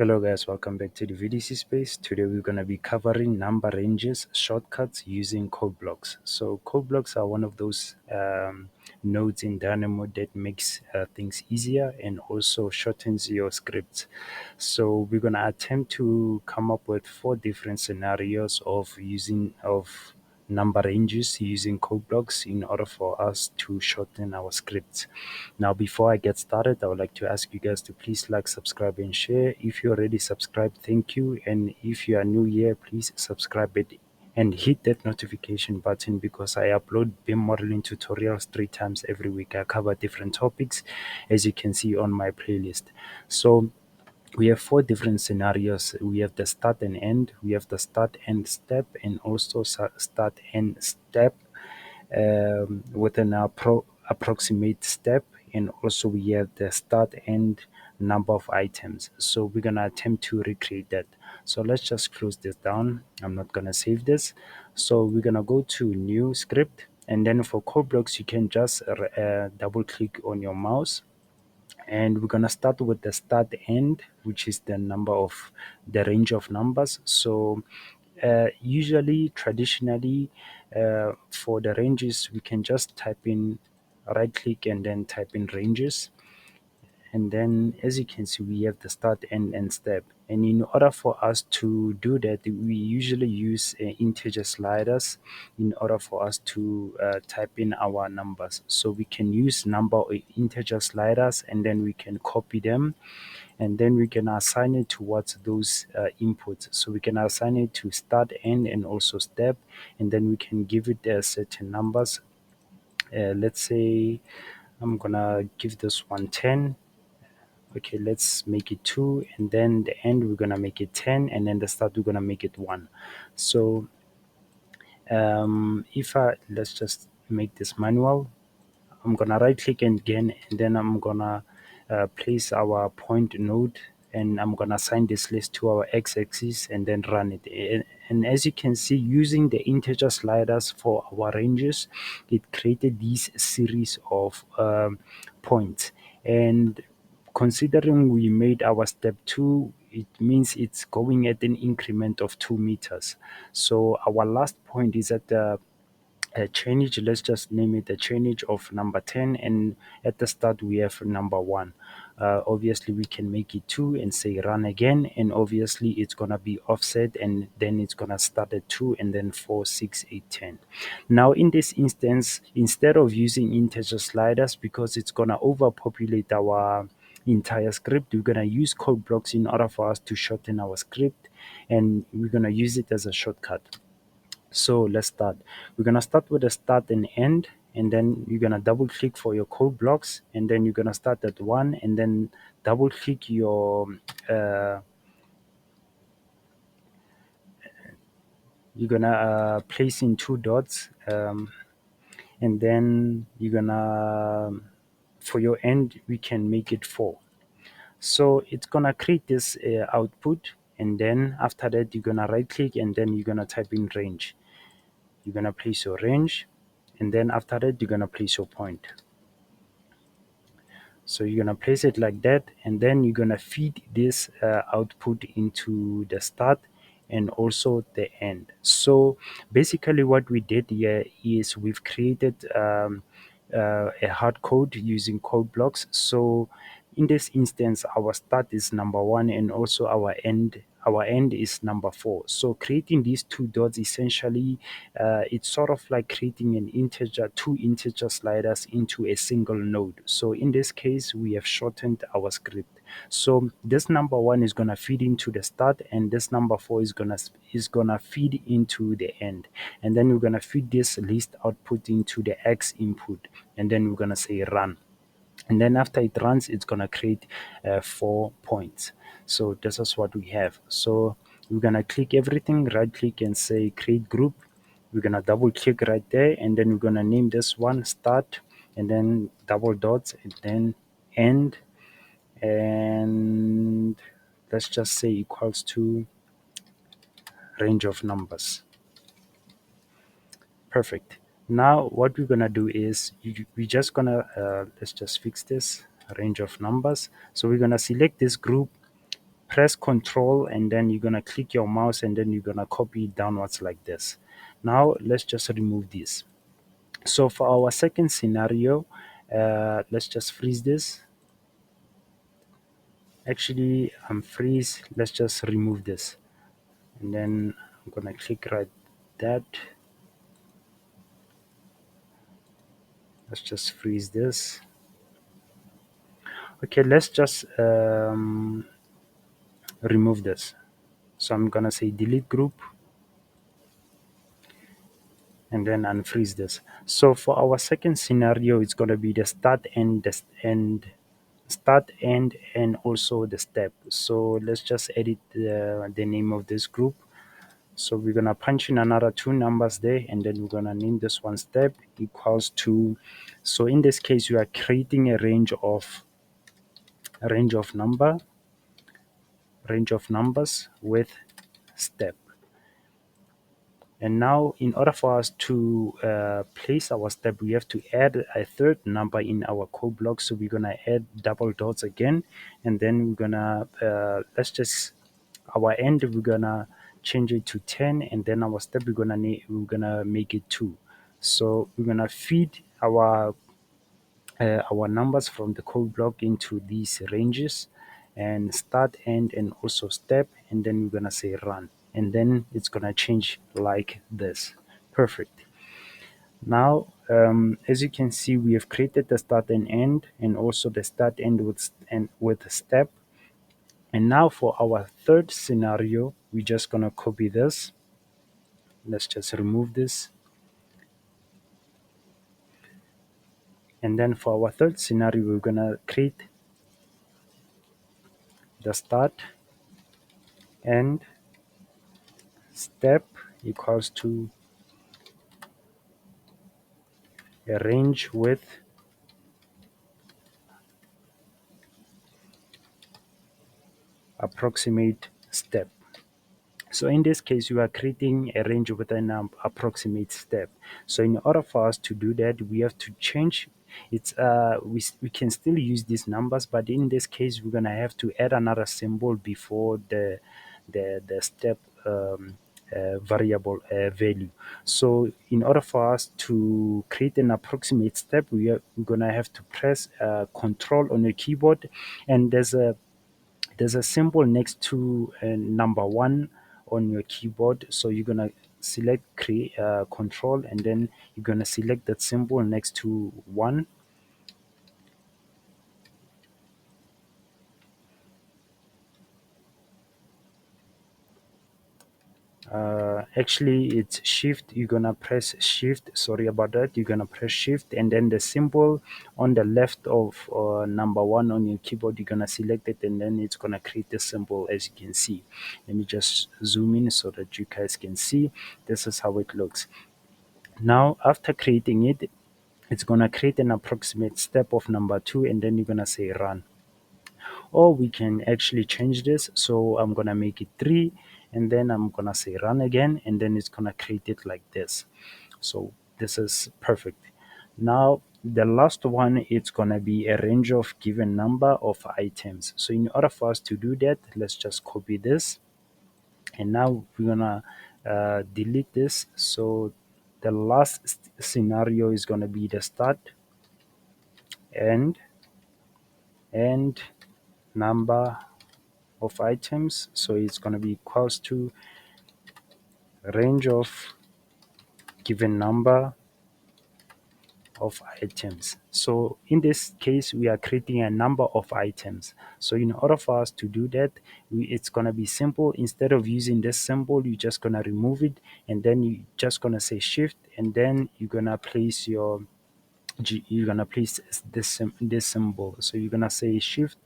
Hello guys, welcome back to the VDC space. Today we're going to be covering number ranges, shortcuts using code blocks. So code blocks are one of those nodes in Dynamo that makes things easier and also shortens your scripts. So we're going to attempt to come up with 4 different scenarios of number ranges using code blocks in order for us to shorten our scripts. Now, before I get started, I would like to ask you guys to please like, subscribe, and share. If you already subscribed, thank you. And if you are new here, please subscribe it and hit that notification button because I upload BIM modeling tutorials 3 times every week. I cover different topics as you can see on my playlist. So we have 4 different scenarios. We have the start and end, we have the start end step, and also start end step with an approximate step, and also we have the start end number of items. So we're gonna attempt to recreate that. So let's just close this down. I'm not gonna save this. So we're gonna go to new script, and then for code blocks you can just double click on your mouse, and we're gonna start with the start end, which is the number of the range of numbers. So usually, traditionally, for the ranges, we can just type in, right click, and then type in ranges. And then, as you can see, we have the start, end, and step. And in order for us to do that, we usually use integer sliders in order for us to type in our numbers. So we can use number or integer sliders, and then we can copy them, and then we can assign it towards those inputs. So we can assign it to start, end, and also step, and then we can give it certain numbers. Let's say I'm gonna give this one 10. Okay, let's make it 2, and then the end we're gonna make it 10, and then the start we're gonna make it 1. So if I let's just make this manual. I'm gonna right click again, and then I'm gonna place our point node, and I'm gonna assign this list to our x-axis and then run it. And as you can see, using the integer sliders for our ranges, it created this series of points. And considering we made our step 2, it means it's going at an increment of 2 meters. So our last point is at the chainage. Let's just name it a chainage of number 10, and at the start we have number 1. Obviously we can make it 2 and say run again, and obviously it's gonna be offset, and then it's gonna start at 2, and then 4, 6, 8, 10. Now in this instance, instead of using integer sliders, because it's gonna overpopulate our entire script, we're gonna use code blocks in order for us to shorten our script, and we're gonna use it as a shortcut. So let's start. We're gonna start with the start and end, and then you're gonna double click for your code blocks, and then you're gonna start at 1, and then double click your uh, you're gonna place in 2 dots, and then you're gonna, for your end we can make it 4. So it's gonna create this output, and then after that you're gonna right click, and then you're gonna type in range. You're gonna place your range, and then after that you're gonna place your point. So you're gonna place it like that, and then you're gonna feed this output into the start and also the end. So basically what we did here is we've created a hard code using code blocks. So in this instance, our start is number 1, and also our end is number 4. So creating these 2 dots, essentially, it's sort of like creating two integer sliders into a single node. So in this case, we have shortened our script. So this number 1 is gonna feed into the start, and this number 4 is gonna feed into the end. And then we're gonna feed this list output into the X input, and then we're gonna say run. And then after it runs, it's gonna create 4 points. So this is what we have. So we're gonna click everything, right click, and say create group. We're gonna double click right there, and then we're gonna name this one start, and then double dots, and then end, and let's just say equals to range of numbers. Perfect. Now what we're gonna do is we just gonna let's just fix this range of numbers. So we're gonna select this group, press control, and then you're gonna click your mouse, and then you're gonna copy it downwards like this. Now let's just remove this. So for our second scenario, let's just freeze this. Actually, freeze. Let's just remove this, and then I'm gonna click right that. Let's just freeze this. Okay, let's just remove this. So I'm gonna say delete group, and then unfreeze this. So for our second scenario, it's gonna be the start and start and also the step. So let's just edit the name of this group. So we're gonna punch in another two numbers there, and then we're gonna name this one step equals to. So in this case, we are creating a range of numbers with step. And now, in order for us to place our step, we have to add a third number in our code block. So we're gonna add double dots again, and then we're gonna let's just our end we're gonna change it to 10, and then our step we're gonna make it 2. So we're gonna feed our numbers from the code block into these ranges, and start, end, and also step, and then we're gonna say run, and then it's gonna change like this. Perfect. Now, as you can see, we have created the start and end, and also the start end with step. And now for our third scenario, we're just gonna copy this. Let's just remove this. And then for our third scenario, we're gonna create the start, end, step equals to a range with approximate step. So in this case, you are creating a range with an approximate step. So in order for us to do that, we have to change. We can still use these numbers, but in this case, we're gonna have to add another symbol before the step variable value. So in order for us to create an approximate step, we're gonna have to press Control on your keyboard, and there's a symbol next to number one on your keyboard. So you're gonna select create control, and then you're gonna select that symbol next to one. Actually, it's shift. You're gonna press shift. Sorry about that. You're gonna press shift, and then the symbol on the left of number one on your keyboard, you're gonna select it, and then it's gonna create the symbol as you can see. Let me just zoom in so that you guys can see. This is how it looks. Now, after creating it, it's gonna create an approximate step of number two, and then you're gonna say run. Or we can actually change this. So I'm gonna make it 3, and then I'm gonna say run again, and then it's gonna create it like this. So this is perfect. Now the last one, it's gonna be a range of given number of items. So in order for us to do that, let's just copy this, and now we're gonna delete this. So the last scenario is gonna be the start, end, and number of items. So it's going to be equals to range of given number of items. So in this case, we are creating a number of items. So in order for us to do that, it's going to be simple. Instead of using this symbol, you're just going to remove it, and then you just going to say shift, and then you're going to place you're gonna place this symbol. So you're gonna say shift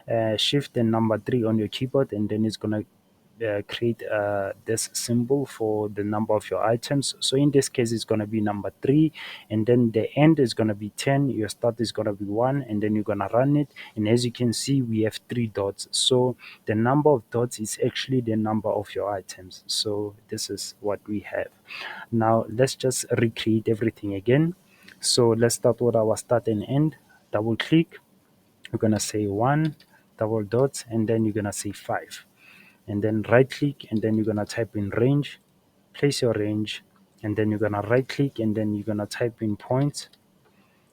and number 3 on your keyboard, and then it's gonna create this symbol for the number of your items. So in this case, it's gonna be number 3, and then the end is gonna be 10. Your start is gonna be 1, and then you're gonna run it. And as you can see, we have 3 dots. So the number of dots is actually the number of your items. So this is what we have. Now let's just recreate everything again. So let's start with our start and end. Double click. We're gonna say 1, double dots, and then you're gonna say 5, and then right click, and then you're gonna type in range, place your range, and then you're gonna right click, and then you're gonna type in points,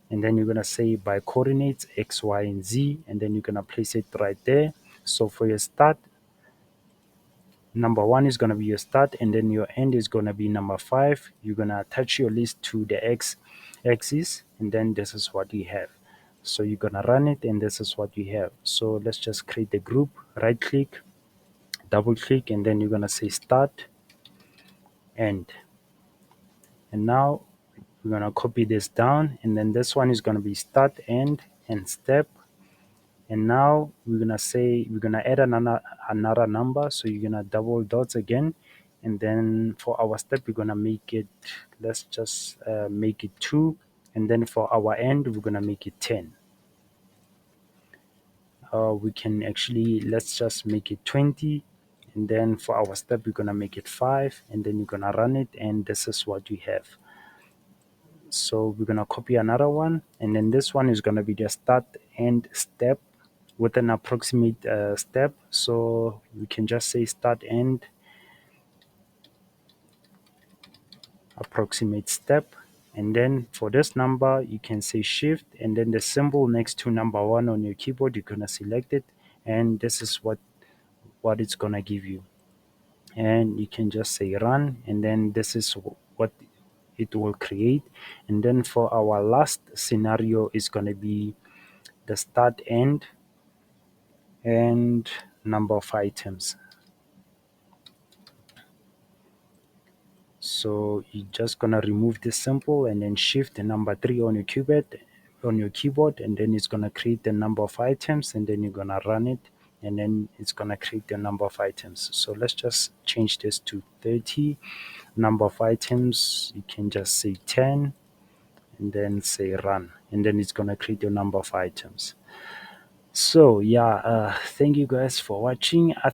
and then you're gonna say by coordinates X, Y, and Z, and then you're gonna place it right there. So for your start, number one is going to be your start, and then your end is going to be number 5. You're going to attach your list to the x axis, and then this is what you have. So you're going to run it, and this is what you have. So let's just create the group, right click, double click, and then you're going to say start, end. And now we're going to copy this down, and then this one is going to be start, end, and step. And now we're gonna say we're gonna add another number. So you're gonna double dots again, and then for our step we're gonna make it. Let's just make it 2, and then for our end we're gonna make it 10. We can actually let's just make it 20, and then for our step we're gonna make it 5, and then you're gonna run it, and this is what you have. So we're gonna copy another one, and then this one is gonna be the start end step with an approximate step. So we can just say start end approximate step, and then for this number you can say shift, and then the symbol next to number 1 on your keyboard, you're gonna select it, and this is what it's gonna give you. And you can just say run, and then this is what it will create. And then for our last scenario is going to be the start end and number of items. So you're just gonna remove this symbol, and then shift the number 3 on your keyboard, and then it's gonna create the number of items, and then you're gonna run it, and then it's gonna create the number of items. So let's just change this to 30. Number of items, you can just say 10, and then say run, and then it's gonna create your number of items. So yeah, thank you guys for watching.